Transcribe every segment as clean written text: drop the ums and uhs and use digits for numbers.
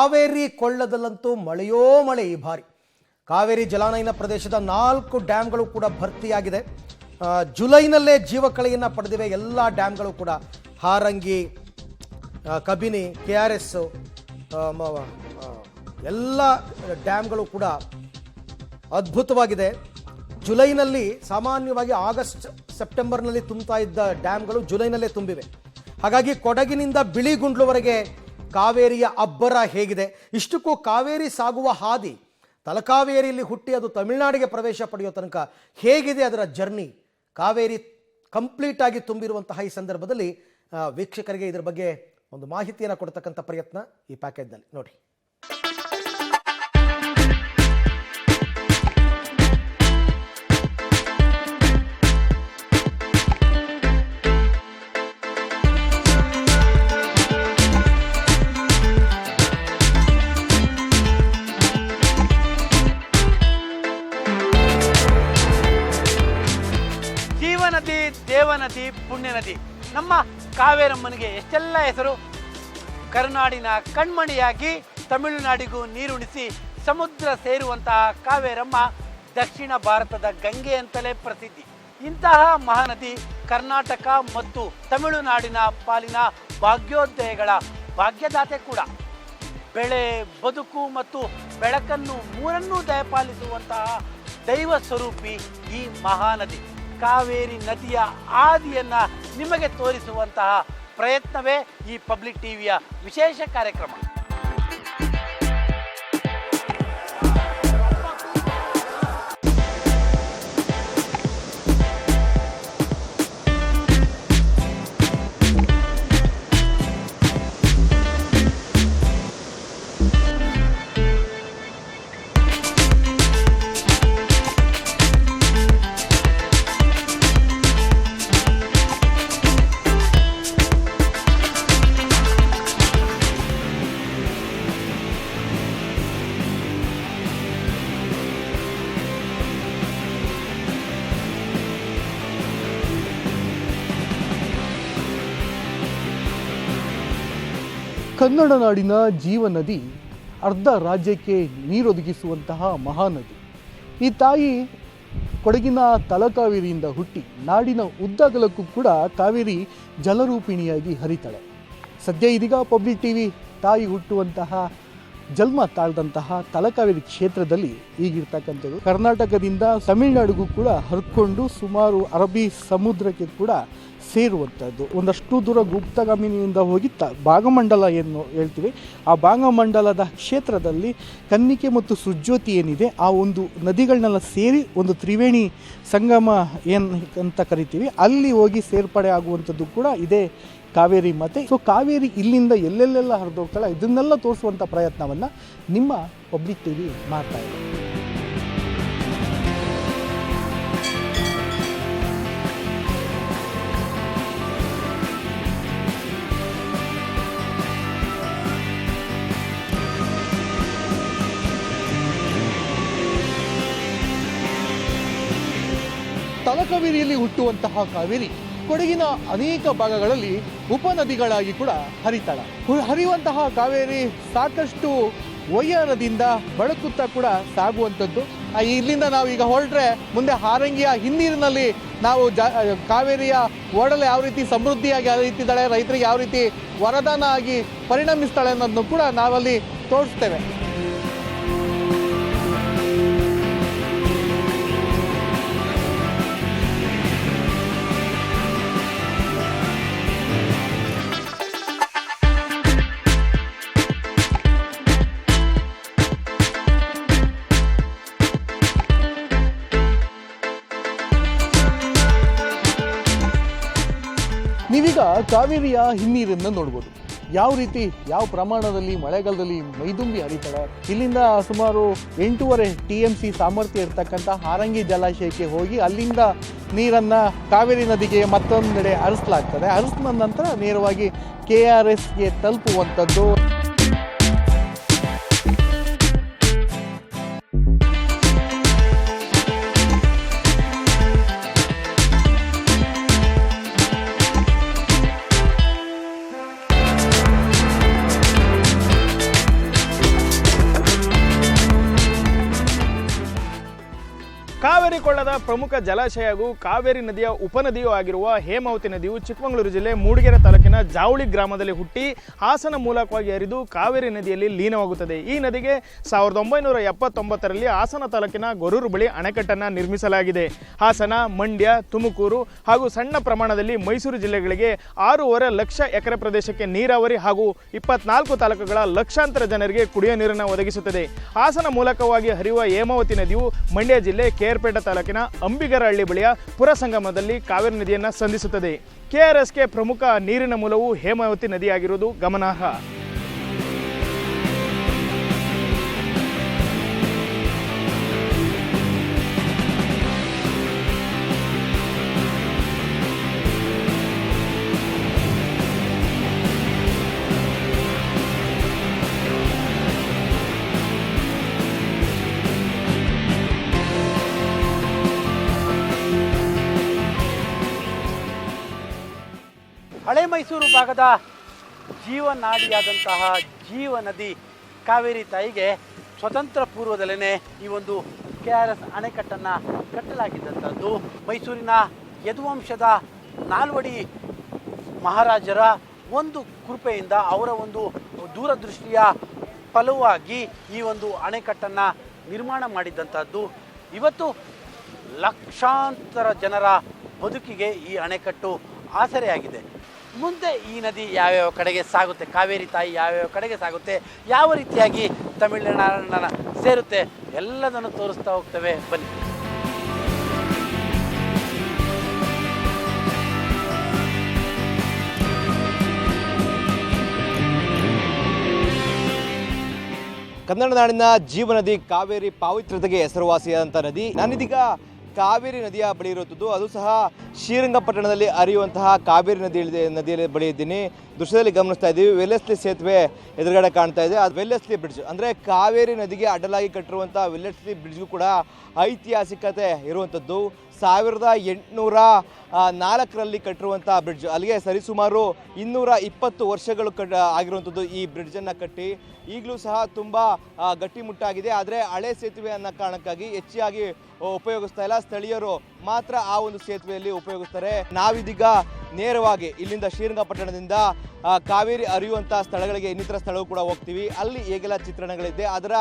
ಕಾವೇರಿ ಕೊಳ್ಳದಲ್ಲಂತೂ ಮಳೆಯೋ ಮಳೆ ಈ ಬಾರಿ. ಕಾವೇರಿ ಜಲಾನಯನ ಪ್ರದೇಶದ 4 ಡ್ಯಾಮ್ಗಳು ಕೂಡ ಭರ್ತಿಯಾಗಿದೆ. ಜುಲೈನಲ್ಲೇ ಜೀವಕಳೆಯನ್ನು ಪಡೆದಿವೆ ಎಲ್ಲ ಡ್ಯಾಮ್ಗಳು ಕೂಡ. ಹಾರಂಗಿ, ಕಬಿನಿ, KRS ಎಲ್ಲ ಡ್ಯಾಮ್ಗಳು ಕೂಡ ಅದ್ಭುತವಾಗಿದೆ. ಜುಲೈನಲ್ಲಿ ಸಾಮಾನ್ಯವಾಗಿ ಆಗಸ್ಟ್ ಸೆಪ್ಟೆಂಬರ್ನಲ್ಲಿ ತುಂಬ್ತಾ ಇದ್ದ ಡ್ಯಾಮ್ಗಳು ಜುಲೈನಲ್ಲೇ ತುಂಬಿವೆ. ಹಾಗಾಗಿ ಕೊಡಗಿನಿಂದ ಬಿಳಿಗುಂಡ್ಲುವರೆಗೆ ಕಾವೇರಿಯ ಅಬ್ಬರ ಹೇಗಿದೆ, ಇಷ್ಟಕ್ಕೂ ಕಾವೇರಿ ಸಾಗುವ ಹಾದಿ ತಲಕಾವೇರಿಯಲ್ಲಿ ಹುಟ್ಟಿ ಅದು ತಮಿಳುನಾಡಿಗೆ ಪ್ರವೇಶ ಪಡೆಯೋ ತನಕ ಹೇಗಿದೆ ಅದರ ಜರ್ನಿ, ಕಾವೇರಿ ಕಂಪ್ಲೀಟ್ ಆಗಿ ತುಂಬಿರುವಂತಹ ಈ ಸಂದರ್ಭದಲ್ಲಿ ವೀಕ್ಷಕರಿಗೆ ಇದರ ಬಗ್ಗೆ ಒಂದು ಮಾಹಿತಿಯನ್ನು ಕೊಡ್ತಕ್ಕಂಥ ಪ್ರಯತ್ನ ಈ ಪ್ಯಾಕೇಜ್ನಲ್ಲಿ ನೋಡಿ. ಜೀವನದಿ, ದೇವನದಿ, ಪುಣ್ಯನದಿ. ನಮ್ಮ ಕಾವೇರಮ್ಮನಿಗೆ ಎಷ್ಟೆಲ್ಲ ಹೆಸರು. ಕರುನಾಡಿನ ಕಣ್ಮಣಿಯಾಗಿ ತಮಿಳುನಾಡಿಗೂ ನೀರುಣಿಸಿ ಸಮುದ್ರ ಸೇರುವಂತಹ ಕಾವೇರಮ್ಮ ದಕ್ಷಿಣ ಭಾರತದ ಗಂಗೆ ಅಂತಲೇ ಪ್ರಸಿದ್ಧಿ. ಇಂತಹ ಮಹಾನದಿ ಕರ್ನಾಟಕ ಮತ್ತು ತಮಿಳುನಾಡಿನ ಪಾಲಿನ ಭಾಗ್ಯೋದಯಗಳ ಭಾಗ್ಯದಾತೆ ಕೂಡ. ಬೆಳೆ, ಬದುಕು ಮತ್ತು ಬೆಳಕನ್ನು ಮೂರನ್ನೂ ದಯಪಾಲಿಸುವಂತಹ ದೈವ ಸ್ವರೂಪಿ ಈ ಮಹಾನದಿ. ಕಾವೇರಿ ನದಿಯ ಆದಿಯನ್ನ ನಿಮಗೆ ತೋರಿಸುವಂತಹ ಪ್ರಯತ್ನವೇ ಈ ಪಬ್ಲಿಕ್ ಟಿವಿಯ ವಿಶೇಷ ಕಾರ್ಯಕ್ರಮ. ಕನ್ನಡ ನಾಡಿನ ಜೀವನದಿ, ಅರ್ಧ ರಾಜ್ಯಕ್ಕೆ ನೀರೊದಗಿಸುವಂತಹ ಮಹಾನದಿ. ಈ ತಾಯಿ ಕೊಡಗಿನ ತಲಕಾವೇರಿಯಿಂದ ಹುಟ್ಟಿ ನಾಡಿನ ಉದ್ದಗಲಕ್ಕೂ ಕೂಡ ಕಾವೇರಿ ಜಲರೂಪಿಣಿಯಾಗಿ ಹರಿತಾಳೆ. ಸದ್ಯ ಇದೀಗ ಪಬ್ಲಿಕ್ ಟಿವಿ ತಾಯಿ ಹುಟ್ಟುವಂತಹ ಜನ್ಮ ತಾಳ್ದಂತಹ ತಲಕಾವೇರಿ ಕ್ಷೇತ್ರದಲ್ಲಿ ಈಗಿರ್ತಕ್ಕಂಥದ್ದು. ಕರ್ನಾಟಕದಿಂದ ತಮಿಳುನಾಡಿಗೂ ಕೂಡ ಹರ್ಕೊಂಡು ಸುಮಾರು ಅರಬ್ಬಿ ಸಮುದ್ರಕ್ಕೆ ಕೂಡ ಸೇರುವಂಥದ್ದು. ಒಂದಷ್ಟು ದೂರ ಗುಪ್ತಗಾಮಿನಿಯಿಂದ ಹೋಗಿ ಭಾಗಮಂಡಲ ಏನು ಹೇಳ್ತೀವಿ, ಆ ಭಾಗಮಂಡಲದ ಕ್ಷೇತ್ರದಲ್ಲಿ ಕನ್ನಿಕೆ ಮತ್ತು ಸುಜ್ಯೋತಿ ಏನಿದೆ, ಆ ಒಂದು ನದಿಗಳನ್ನೆಲ್ಲ ಸೇರಿ ಒಂದು ತ್ರಿವೇಣಿ ಸಂಗಮ ಏನು ಅಂತ ಕರಿತೀವಿ, ಅಲ್ಲಿ ಹೋಗಿ ಸೇರ್ಪಡೆ ಆಗುವಂಥದ್ದು ಕೂಡ ಇದೇ ಕಾವೇರಿ ಮಾತೆ. ಸೊ ಕಾವೇರಿ ಇಲ್ಲಿಂದ ಎಲ್ಲೆಲ್ಲೆಲ್ಲ ಹರಿದೋಗ್ತಾಳೆ, ಇದನ್ನೆಲ್ಲ ತೋರಿಸುವಂಥ ಪ್ರಯತ್ನವನ್ನು ನಿಮ್ಮ ಪಬ್ಲಿಕ್ ಟಿವಿ ಮಾಡ್ತಾ ಇದೆ. ತಲಕಾವೇರಿಯಲ್ಲಿ ಹುಟ್ಟುವಂತಹ ಕಾವೇರಿ ಕೊಡಗಿನ ಅನೇಕ ಭಾಗಗಳಲ್ಲಿ ಉಪನದಿಗಳಾಗಿ ಕೂಡ ಹರಿತಾಳ. ಹರಿಯುವಂತಹ ಕಾವೇರಿ ಸಾಕಷ್ಟು ವಯ್ಯಾರದಿಂದ ಬಳಕುತ್ತಾ ಕೂಡ ಸಾಗುವಂಥದ್ದು. ಇಲ್ಲಿಂದ ನಾವು ಈಗ ಹೊರಟ್ರೆ ಮುಂದೆ ಹಾರಂಗಿಯ ಹಿನ್ನೀರಿನಲ್ಲಿ ನಾವು ಕಾವೇರಿಯ ಓಡಲು ಯಾವ ರೀತಿ ಸಮೃದ್ಧಿಯಾಗಿ ಹರಿತಿದ್ದಾಳೆ, ರೈತರಿಗೆ ಯಾವ ರೀತಿ ವರದಾನ ಆಗಿ ಪರಿಣಮಿಸ್ತಾಳೆ ಅನ್ನೋದನ್ನು ಕೂಡ ನಾವಲ್ಲಿ ತೋರಿಸ್ತೇವೆ. ನೀವೀಗ ಕಾವೇರಿಯ ಹಿನ್ನೀರನ್ನು ನೋಡ್ಬೋದು. ಯಾವ ರೀತಿ, ಯಾವ ಪ್ರಮಾಣದಲ್ಲಿ ಮಳೆಗಾಲದಲ್ಲಿ ಮೈದುಂಬಿ ಹರಿತಾಳೆ. ಇಲ್ಲಿಂದ ಸುಮಾರು 8.5 TMC ಸಾಮರ್ಥ್ಯ ಇರ್ತಕ್ಕಂಥ ಹಾರಂಗಿ ಜಲಾಶಯಕ್ಕೆ ಹೋಗಿ ಅಲ್ಲಿಂದ ನೀರನ್ನು ಕಾವೇರಿ ನದಿಗೆ ಮತ್ತೊಂದೆಡೆ ಹರಿಸಲಾಗ್ತದೆ. ಹರಿಸಿದ ನಂತರ ನೇರವಾಗಿ KRSಗೆ ತಲುಪುವಂಥದ್ದು. ಚಿಕ್ಕೋಡಿ ಕೊಳ್ಳದ ಪ್ರಮುಖ ಜಲಾಶಯ ಹಾಗೂ ಕಾವೇರಿ ನದಿಯ ಉಪನದಿಯೂ ಆಗಿರುವ ಹೇಮಾವತಿ ನದಿಯು ಚಿಕ್ಕಮಗಳೂರು ಜಿಲ್ಲೆ ಮೂಡಿಗೆರೆ ತಾಲೂಕಿನ ಜಾವಳಿ ಗ್ರಾಮದಲ್ಲಿ ಹುಟ್ಟಿ ಹಾಸನ ಮೂಲಕವಾಗಿ ಹರಿದು ಕಾವೇರಿ ನದಿಯಲ್ಲಿ ಲೀನವಾಗುತ್ತದೆ. ಈ ನದಿಗೆ 1979ರಲ್ಲಿ ಹಾಸನ ತಾಲೂಕಿನ ಗೊರೂರು ಬಳಿ ಅಣೆಕಟ್ಟನ್ನು ನಿರ್ಮಿಸಲಾಗಿದೆ. ಹಾಸನ, ಮಂಡ್ಯ, ತುಮಕೂರು ಹಾಗೂ ಸಣ್ಣ ಪ್ರಮಾಣದಲ್ಲಿ ಮೈಸೂರು ಜಿಲ್ಲೆಗಳಿಗೆ 6.5 ಲಕ್ಷ ಎಕರೆ ಪ್ರದೇಶಕ್ಕೆ ನೀರಾವರಿ ಹಾಗೂ 24 ತಾಲೂಕುಗಳ ಲಕ್ಷಾಂತರ ಜನರಿಗೆ ಕುಡಿಯುವ ನೀರನ್ನು ಒದಗಿಸುತ್ತದೆ. ಹಾಸನ ಮೂಲಕವಾಗಿ ಹರಿಯುವ ಹೇಮಾವತಿ ನದಿಯು ಮಂಡ್ಯ ಜಿಲ್ಲೆ ಕೇರ್ಪೇಟೆ ತಾಲೂಕಿನ ಅಂಬಿಗರಹಳ್ಳಿ ಬಳಿಯ ಪುರಸಂಗಮದಲ್ಲಿ ಕಾವೇರಿ ನದಿಯನ್ನು ಸಂಧಿಸುತ್ತದೆ. ಕೆಆರ್ಎಸ್ಗೆ ಪ್ರಮುಖ ನೀರಿನ ಮೂಲವು ಹೇಮಾವತಿ ನದಿಯಾಗಿರುವುದು ಗಮನಾರ್ಹ. ಹಳೆ ಮೈಸೂರು ಭಾಗದ ಜೀವನಾಡಿಯಾದಂತಹ ಜೀವ ನದಿ ಕಾವೇರಿ ತಾಯಿಗೆ ಸ್ವತಂತ್ರ ಪೂರ್ವದಲ್ಲೇ ಈ ಒಂದು KRS ಅಣೆಕಟ್ಟನ್ನು ಕಟ್ಟಲಾಗಿದ್ದಂಥದ್ದು. ಮೈಸೂರಿನ ಯದುವಂಶದ ನಾಲ್ವಡಿ ಮಹಾರಾಜರ ಒಂದು ಕೃಪೆಯಿಂದ, ಅವರ ಒಂದು ದೂರದೃಷ್ಟಿಯ ಫಲವಾಗಿ ಈ ಒಂದು ಅಣೆಕಟ್ಟನ್ನು ನಿರ್ಮಾಣ ಮಾಡಿದ್ದಂಥದ್ದು. ಇವತ್ತು ಲಕ್ಷಾಂತರ ಜನರ ಬದುಕಿಗೆ ಈ ಅಣೆಕಟ್ಟು ಆಸರೆಯಾಗಿದೆ. ಮುಂದೆ ಈ ನದಿ ಯಾವ್ಯಾವ ಕಡೆಗೆ ಸಾಗುತ್ತೆ, ಕಾವೇರಿ ತಾಯಿ ಯಾವ್ಯಾವ ಕಡೆಗೆ ಸಾಗುತ್ತೆ, ಯಾವ ರೀತಿಯಾಗಿ ತಮಿಳುನಾಡನ್ನ ಸೇರುತ್ತೆ, ಎಲ್ಲದನ್ನು ತೋರಿಸ್ತಾ ಹೋಗ್ತೇವೆ, ಬನ್ನಿ. ಕನ್ನಡ ನಾಡಿನ ಜೀವನದಿ ಕಾವೇರಿ ಪಾವಿತ್ರ್ಯತೆಗೆ ಹೆಸರುವಾಸಿಯಾದಂಥ ನದಿ. ನಾನಿದೀಗ ಕಾವೇರಿ ನದಿಯ ಬಳಿ ಇರುವಂಥದ್ದು, ಅದು ಸಹ ಶ್ರೀರಂಗಪಟ್ಟಣದಲ್ಲಿ ಹರಿಯುವಂತಹ ಕಾವೇರಿ ನದಿಯಲ್ಲಿ ಬಳಿ ಇದ್ದೀನಿ. ದೃಶ್ಯದಲ್ಲಿ ಗಮನಿಸ್ತಾ ಇದ್ದೀವಿ, ವೆಲ್ಲೆಸ್ಲಿ ಸೇತುವೆ ಎದುರುಗಡೆ ಕಾಣ್ತಾ ಇದೆ. ಅದು ವೆಲ್ಲೆಸ್ಲಿ ಬ್ರಿಡ್ಜ್ ಅಂದರೆ ಕಾವೇರಿ ನದಿಗೆ ಅಡ್ಡಲಾಗಿ ಕಟ್ಟಿರುವಂಥ ವೆಲ್ಲೆಸ್ಲಿ ಬ್ರಿಡ್ಜ್ಗೂ ಕೂಡ ಐತಿಹಾಸಿಕತೆ ಇರುವಂಥದ್ದು. 1804ರಲ್ಲಿ ಕಟ್ಟಿರುವಂಥ ಬ್ರಿಡ್ಜ್. ಅಲ್ಲಿಗೆ ಸರಿಸುಮಾರು 220 ವರ್ಷಗಳು ಆಗಿರುವಂಥದ್ದು ಈ ಬ್ರಿಡ್ಜನ್ನು ಕಟ್ಟಿ. ಈಗಲೂ ಸಹ ತುಂಬ ಗಟ್ಟಿಮುಟ್ಟಾಗಿದೆ. ಆದರೆ ಹಳೆ ಸೇತುವೆ ಅನ್ನೋ ಕಾರಣಕ್ಕಾಗಿ ಹೆಚ್ಚಾಗಿ ಉಪಯೋಗಿಸ್ತಾ ಇಲ್ಲ, ಸ್ಥಳೀಯರು ಮಾತ್ರ ಆ ಒಂದು ಸೇತುವೆಯಲ್ಲಿ ಉಪಯೋಗಿಸ್ತಾರೆ. ನಾವಿದೀಗ ನೇರವಾಗಿ ಇಲ್ಲಿಂದ ಶ್ರೀರಂಗಪಟ್ಟಣದಿಂದ ಕಾವೇರಿ ಹರಿಯುವಂಥ ಸ್ಥಳಗಳಿಗೆ, ಇನ್ನಿತರ ಸ್ಥಳವೂ ಕೂಡ ಹೋಗ್ತೀವಿ. ಅಲ್ಲಿ ಹೇಗೆಲ್ಲ ಚಿತ್ರಣಗಳಿದೆ, ಅದರ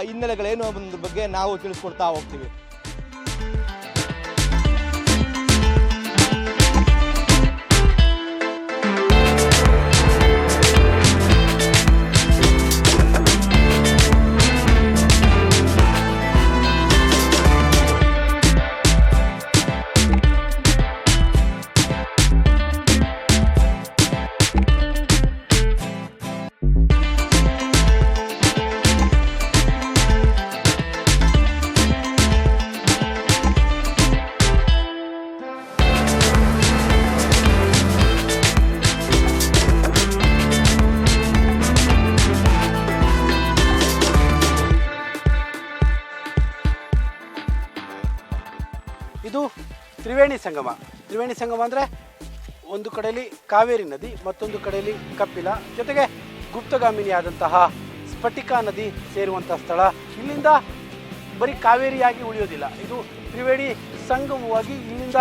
ಹಿನ್ನೆಲೆಗಳೇನು ಅನ್ನೋದ್ರ ಬಗ್ಗೆ ನಾವು ತಿಳಿಸ್ಕೊಡ್ತಾ ಹೋಗ್ತೀವಿ. ಇದು ತ್ರಿವೇಣಿ ಸಂಗಮ. ತ್ರಿವೇಣಿ ಸಂಗಮ ಅಂದರೆ ಒಂದು ಕಡೆಯಲ್ಲಿ ಕಾವೇರಿ ನದಿ, ಮತ್ತೊಂದು ಕಡೆಯಲ್ಲಿ ಕಪಿಲ, ಜೊತೆಗೆ ಗುಪ್ತಗಾಮಿನಿಯಾದಂತಹ ಸ್ಫಟಿಕಾ ನದಿ ಸೇರುವಂಥ ಸ್ಥಳ. ಇಲ್ಲಿಂದ ಬರೀ ಕಾವೇರಿಯಾಗಿ ಉಳಿಯೋದಿಲ್ಲ, ಇದು ತ್ರಿವೇಣಿ ಸಂಗಮವಾಗಿ ಇಲ್ಲಿಂದ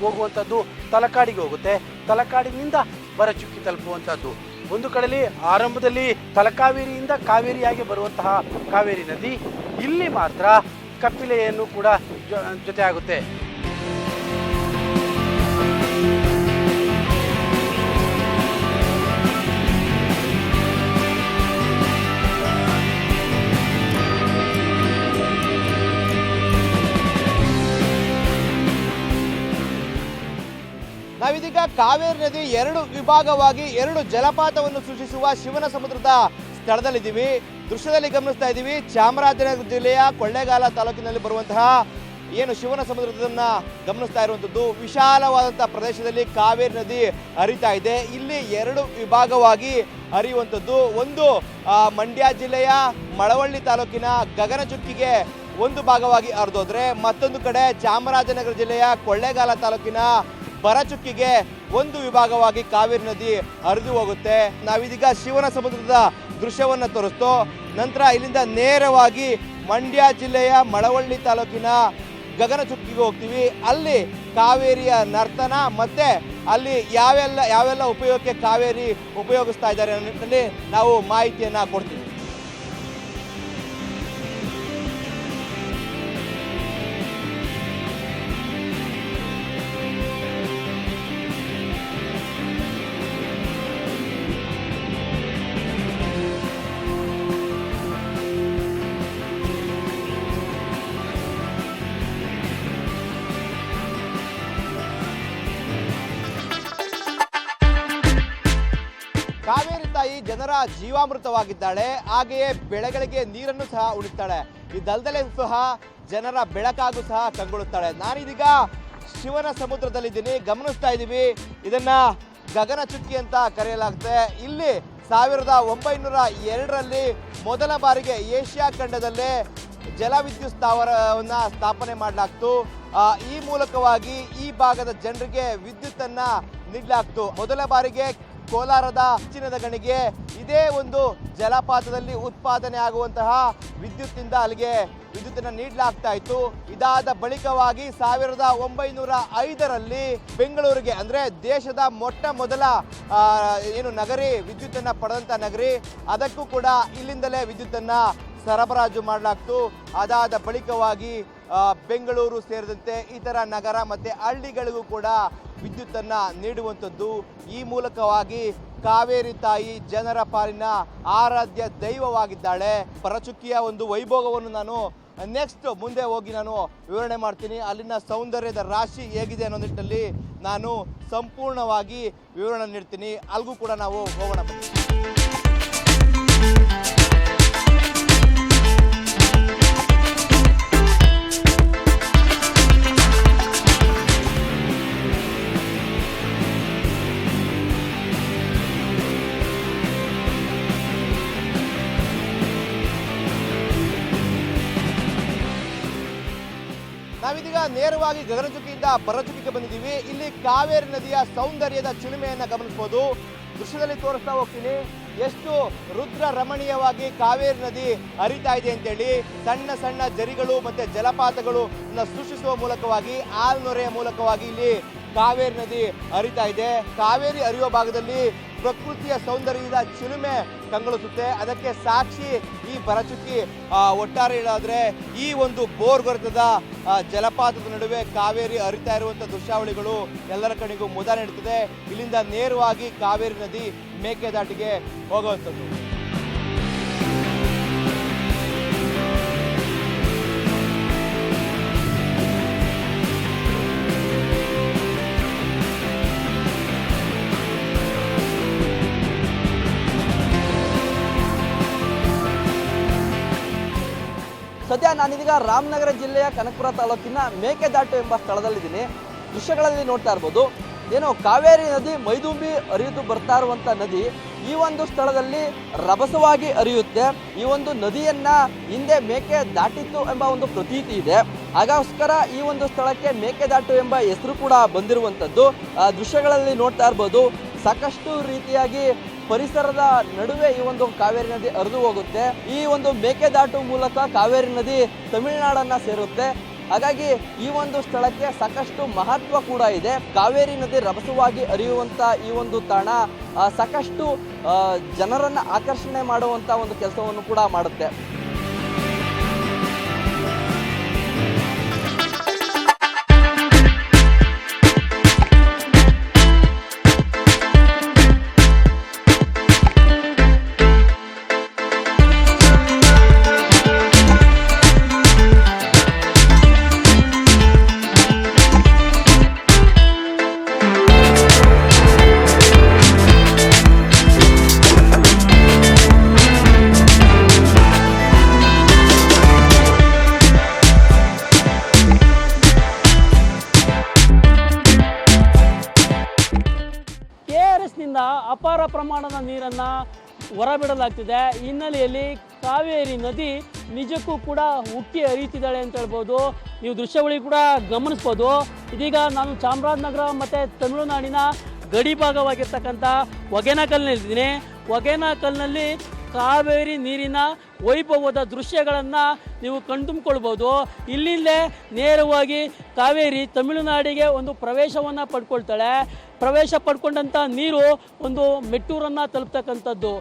ಹೋಗುವಂಥದ್ದು ತಲಕಾಡಿಗೆ ಹೋಗುತ್ತೆ. ತಲಕಾಡಿನಿಂದ ಬರಚುಕ್ಕಿ ತಲುಪುವಂಥದ್ದು. ಒಂದು ಕಡೆಯಲ್ಲಿ ಆರಂಭದಲ್ಲಿ ತಲಕಾವೇರಿಯಿಂದ ಕಾವೇರಿಯಾಗಿ ಬರುವಂತಹ ಕಾವೇರಿ ನದಿ, ಇಲ್ಲಿ ಮಾತ್ರ ಕಪಿಲೆಯನ್ನು ಕೂಡ ಜೊತೆ ಆಗುತ್ತೆ. ನಾವಿದೀಗ ಕಾವೇರಿ ನದಿ 2 ವಿಭಾಗವಾಗಿ 2 ಜಲಪಾತವನ್ನು ಸೃಷ್ಟಿಸುವ ಶಿವನ ಸಮುದ್ರದ ಸ್ಥಳದಲ್ಲಿದ್ದೀವಿ. ದೃಶ್ಯದಲ್ಲಿ ಗಮನಿಸ್ತಾ ಇದ್ದೀವಿ, ಚಾಮರಾಜನಗರ ಜಿಲ್ಲೆಯ ಕೊಳ್ಳೇಗಾಲ ತಾಲೂಕಿನಲ್ಲಿ ಬರುವಂತಹ ಏನು ಶಿವನ ಸಮುದ್ರದನ್ನ ಗಮನಿಸ್ತಾ ಇರುವಂಥದ್ದು. ವಿಶಾಲವಾದಂತಹ ಪ್ರದೇಶದಲ್ಲಿ ಕಾವೇರಿ ನದಿ ಹರಿತಾ ಇದೆ. ಇಲ್ಲಿ 2 ವಿಭಾಗವಾಗಿ ಹರಿಯುವಂಥದ್ದು. ಒಂದು ಮಂಡ್ಯ ಜಿಲ್ಲೆಯ ಮಳವಳ್ಳಿ ತಾಲೂಕಿನ ಗಗನಚುಕ್ಕಿಗೆ ಒಂದು ಭಾಗವಾಗಿ ಹರಿದೋದ್ರೆ, ಮತ್ತೊಂದು ಕಡೆ ಚಾಮರಾಜನಗರ ಜಿಲ್ಲೆಯ ಕೊಳ್ಳೇಗಾಲ ತಾಲೂಕಿನ ಬರಚುಕ್ಕಿಗೆ ಒಂದು ವಿಭಾಗವಾಗಿ ಕಾವೇರಿ ನದಿ ಹರಿದು ಹೋಗುತ್ತೆ. ನಾವಿದೀಗ ಶಿವನ ಸಮುದ್ರದ ದೃಶ್ಯವನ್ನು ತೋರಿಸ್ತೋ, ನಂತರ ಇಲ್ಲಿಂದ ನೇರವಾಗಿ ಮಂಡ್ಯ ಜಿಲ್ಲೆಯ ಮಳವಳ್ಳಿ ತಾಲೂಕಿನ ಗಗನಚುಕ್ಕಿಗೆ ಹೋಗ್ತೀವಿ. ಅಲ್ಲಿ ಕಾವೇರಿಯ ನರ್ತನ ಮತ್ತೆ ಅಲ್ಲಿ ಯಾವೆಲ್ಲ ಉಪಯೋಗಕ್ಕೆ ಕಾವೇರಿ ಉಪಯೋಗಿಸ್ತಾ ಇದ್ದಾರೆ ಅನ್ನೋ ನಿಟ್ಟಿನಲ್ಲಿ ನಾವು ಮಾಹಿತಿಯನ್ನ ಕೊಡ್ತೀವಿ. ಕಾವೇರಿ ತಾಯಿ ಜನರ ಜೀವಾಮೃತವಾಗಿದ್ದಾಳೆ, ಹಾಗೆಯೇ ಬೆಳೆಗಳಿಗೆ ನೀರನ್ನು ಸಹ ಉಳಿಸ್ತಾಳೆ. ಇದಲ್ಲದೆ ಸಹ ಜನರ ಬೆಳಕಾಗೂ ಸಹ ಕಂಗೊಳಿಸ್ತಾಳೆ. ನಾನಿದೀಗ ಶಿವನ ಸಮುದ್ರದಲ್ಲಿದ್ದೀನಿ, ಗಮನಿಸ್ತಾ ಇದ್ದೀವಿ. ಇದನ್ನ ಗಗನಚುಕ್ಕಿ ಅಂತ ಕರೆಯಲಾಗುತ್ತೆ. ಇಲ್ಲಿ 1902ರಲ್ಲಿ ಮೊದಲ ಬಾರಿಗೆ ಏಷ್ಯಾ ಖಂಡದಲ್ಲೇ ಜಲವಿದ್ಯುತ್ ಸ್ಥಾವರವನ್ನು ಸ್ಥಾಪನೆ ಮಾಡಲಾಗ್ತು. ಈ ಮೂಲಕವಾಗಿ ಈ ಭಾಗದ ಜನರಿಗೆ ವಿದ್ಯುತ್ತನ್ನ ನೀಡಲಾಗ್ತು. ಮೊದಲ ಬಾರಿಗೆ ಕೋಲಾರದ ಚಿನ್ನದ ಗಣಿಗೆ ಇದೇ ಒಂದು ಜಲಪಾತದಲ್ಲಿ ಉತ್ಪಾದನೆ ಆಗುವಂತಹ ವಿದ್ಯುತ್ತಿಂದ ಅಲ್ಲಿಗೆ ವಿದ್ಯುತ್ತನ್ನು ನೀಡಲಾಗ್ತಾ ಇತ್ತು. ಇದಾದ ಬಳಿಕವಾಗಿ 1905ರಲ್ಲಿ ಬೆಂಗಳೂರಿಗೆ ಅಂದ್ರೆ ದೇಶದ ಮೊಟ್ಟ ಮೊದಲ ನಗರಿ ವಿದ್ಯುತ್ತನ್ನು ಪಡೆದಂತ ನಗರಿ, ಅದಕ್ಕೂ ಕೂಡ ಇಲ್ಲಿಂದಲೇ ವಿದ್ಯುತ್ತನ್ನ ಸರಬರಾಜು ಮಾಡಲಾಗ್ತು. ಅದಾದ ಬಳಿಕವಾಗಿ ಬೆಂಗಳೂರು ಸೇರಿದಂತೆ ಇತರ ನಗರ ಮತ್ತೆ ಹಳ್ಳಿಗಳಿಗೂ ಕೂಡ ವಿದ್ಯುತ್ತನ್ನ ನೀಡುವಂಥದ್ದು. ಈ ಮೂಲಕವಾಗಿ ಕಾವೇರಿ ತಾಯಿ ಜನರ ಪಾಲಿನ ಆರಾಧ್ಯ ದೈವವಾಗಿದ್ದಾಳೆ. ಪರಚುಕ್ಕಿಯ ಒಂದು ವೈಭೋಗವನ್ನು ನಾನು ನೆಕ್ಸ್ಟ್ ಮುಂದೆ ಹೋಗಿ ನಾನು ವಿವರಣೆ ಮಾಡ್ತೀನಿ. ಅಲ್ಲಿನ ಸೌಂದರ್ಯದ ರಾಶಿ ಹೇಗಿದೆ ಅನ್ನೋ ನಿಟ್ಟಿನಲ್ಲಿ ನಾನು ಸಂಪೂರ್ಣವಾಗಿ ವಿವರಣೆ ನೀಡ್ತೀನಿ. ಅಲ್ಲಿಗೂ ಕೂಡ ನಾವು ಹೋಗೋಣ. ನಾವಿದೀಗ ನೇರವಾಗಿ ಗಗನಚುಕ್ಕಿಯಿಂದ ಭರಚುಕ್ಕಿಗೆ ಬಂದಿದ್ದೀವಿ. ಇಲ್ಲಿ ಕಾವೇರಿ ನದಿಯ ಸೌಂದರ್ಯದ ಚಿಲುಮೆಯನ್ನ ಗಮನಿಸಬಹುದು. ದೃಶ್ಯದಲ್ಲಿ ತೋರಿಸ್ತಾ ಹೋಗ್ತೀನಿ ಎಷ್ಟು ರುದ್ರ ರಮಣೀಯವಾಗಿ ಕಾವೇರಿ ನದಿ ಹರಿತಾ ಇದೆ ಅಂತೇಳಿ. ಸಣ್ಣ ಸಣ್ಣ ಜರಿಗಳು ಮತ್ತೆ ಜಲಪಾತಗಳು ಸೃಷ್ಟಿಸುವ ಮೂಲಕವಾಗಿ ಆಲ್ನೊರೆಯ ಮೂಲಕವಾಗಿ ಇಲ್ಲಿ ಕಾವೇರಿ ನದಿ ಹರಿತಾ ಇದೆ. ಕಾವೇರಿ ಹರಿಯುವ ಭಾಗದಲ್ಲಿ ಪ್ರಕೃತಿಯ ಸೌಂದರ್ಯದ ಚಿಲುಮೆ ಕಂಗೊಳಿಸುತ್ತೆ. ಅದಕ್ಕೆ ಸಾಕ್ಷಿ ಈ ಭರಚುಕ್ಕಿ. ಒಟ್ಟಾರೆ ಹೇಳಾದ್ರೆ ಈ ಒಂದು ಬೋರ್ಗರ್ತದ ಜಲಪಾತದ ನಡುವೆ ಕಾವೇರಿ ಹರಿತಾ ಇರುವಂತಹ ದೃಶ್ಯಾವಳಿಗಳು ಎಲ್ಲರ ಕಡೆಗೂ ಮುದ ನೀಡುತ್ತದೆ. ಇಲ್ಲಿಂದ ನೇರವಾಗಿ ಕಾವೇರಿ ನದಿ ಮೇಕೆದಾಟಿಗೆ ಹೋಗುವಂಥದ್ದು. ಸದ್ಯ ನಾನಿದೀಗ ರಾಮನಗರ ಜಿಲ್ಲೆಯ ಕನಕಪುರ ತಾಲೂಕಿನ ಮೇಕೆದಾಟು ಎಂಬ ಸ್ಥಳದಲ್ಲಿದ್ದೀನಿ. ದೃಶ್ಯಗಳಲ್ಲಿ ನೋಡ್ತಾ ಇರ್ಬೋದು, ಏನು ಕಾವೇರಿ ನದಿ ಮೈದುಂಬಿ ಹರಿದು ಬರ್ತಾ ಇರುವಂಥ ನದಿ ಈ ಒಂದು ಸ್ಥಳದಲ್ಲಿ ರಭಸವಾಗಿ ಹರಿಯುತ್ತೆ. ಈ ಒಂದು ನದಿಯನ್ನ ಹಿಂದೆ ಮೇಕೆ ದಾಟಿತ್ತು ಎಂಬ ಒಂದು ಪ್ರತೀತಿ ಇದೆ. ಹಾಗೋಸ್ಕರ ಈ ಒಂದು ಸ್ಥಳಕ್ಕೆ ಮೇಕೆದಾಟು ಎಂಬ ಹೆಸರು ಕೂಡ ಬಂದಿರುವಂಥದ್ದು. ದೃಶ್ಯಗಳಲ್ಲಿ ನೋಡ್ತಾ ಇರ್ಬೋದು, ಸಾಕಷ್ಟು ರೀತಿಯಾಗಿ ಪರಿಸರದ ನಡುವೆ ಈ ಒಂದು ಕಾವೇರಿ ನದಿ ಹರಿದು ಹೋಗುತ್ತೆ. ಈ ಒಂದು ಮೇಕೆದಾಟು ಮೂಲಕ ಕಾವೇರಿ ನದಿ ತಮಿಳುನಾಡನ್ನ ಸೇರುತ್ತೆ. ಹಾಗಾಗಿ ಈ ಒಂದು ಸ್ಥಳಕ್ಕೆ ಸಾಕಷ್ಟು ಮಹತ್ವ ಕೂಡ ಇದೆ. ಕಾವೇರಿ ನದಿ ರಭಸವಾಗಿ ಹರಿಯುವಂತ ಈ ಒಂದು ತಾಣ ಸಾಕಷ್ಟು ಜನರನ್ನ ಆಕರ್ಷಣೆ ಮಾಡುವಂತ ಒಂದು ಕೆಲಸವನ್ನು ಕೂಡ ಮಾಡುತ್ತೆ. ಅಪಾರ ಪ್ರಮಾಣದ ನೀರನ್ನು ಹೊರಬಿಡಲಾಗ್ತಿದೆ. ಹಿನ್ನೆಲೆಯಲ್ಲಿ ಕಾವೇರಿ ನದಿ ನಿಜಕ್ಕೂ ಕೂಡ ಉಕ್ಕಿ ಹರಿಯುತ್ತಿದ್ದಾಳೆ ಅಂತ ಹೇಳ್ಬೋದು. ನೀವು ದೃಶ್ಯಾವಳಿ ಕೂಡ ಗಮನಿಸ್ಬೋದು. ಇದೀಗ ನಾನು ಚಾಮರಾಜನಗರ ಮತ್ತು ತಮಿಳುನಾಡಿನ ಗಡಿ ಭಾಗವಾಗಿರ್ತಕ್ಕಂಥ ಹೊಗೇನಕಲ್ನಲ್ಲಿದ್ದೀನಿ. ಹೊಗೇನಕಲ್ನಲ್ಲಿ ಕಾವೇರಿ ನೀರಿನ ವೈಭವದ ದೃಶ್ಯಗಳನ್ನು ನೀವು ಕಣ್ತುಂಬಿಕೊಳ್ಬೋದು. ಇಲ್ಲಿಂದಲೇ ನೇರವಾಗಿ ಕಾವೇರಿ ತಮಿಳುನಾಡಿಗೆ ಒಂದು ಪ್ರವೇಶವನ್ನು ಪಡ್ಕೊಳ್ತಾಳೆ. ಪ್ರವೇಶ ಪಡ್ಕೊಂಡಂಥ ನೀರು ಒಂದು ಮೆಟ್ಟೂರನ್ನು ತಲುಪ್ತಕ್ಕಂಥದ್ದು.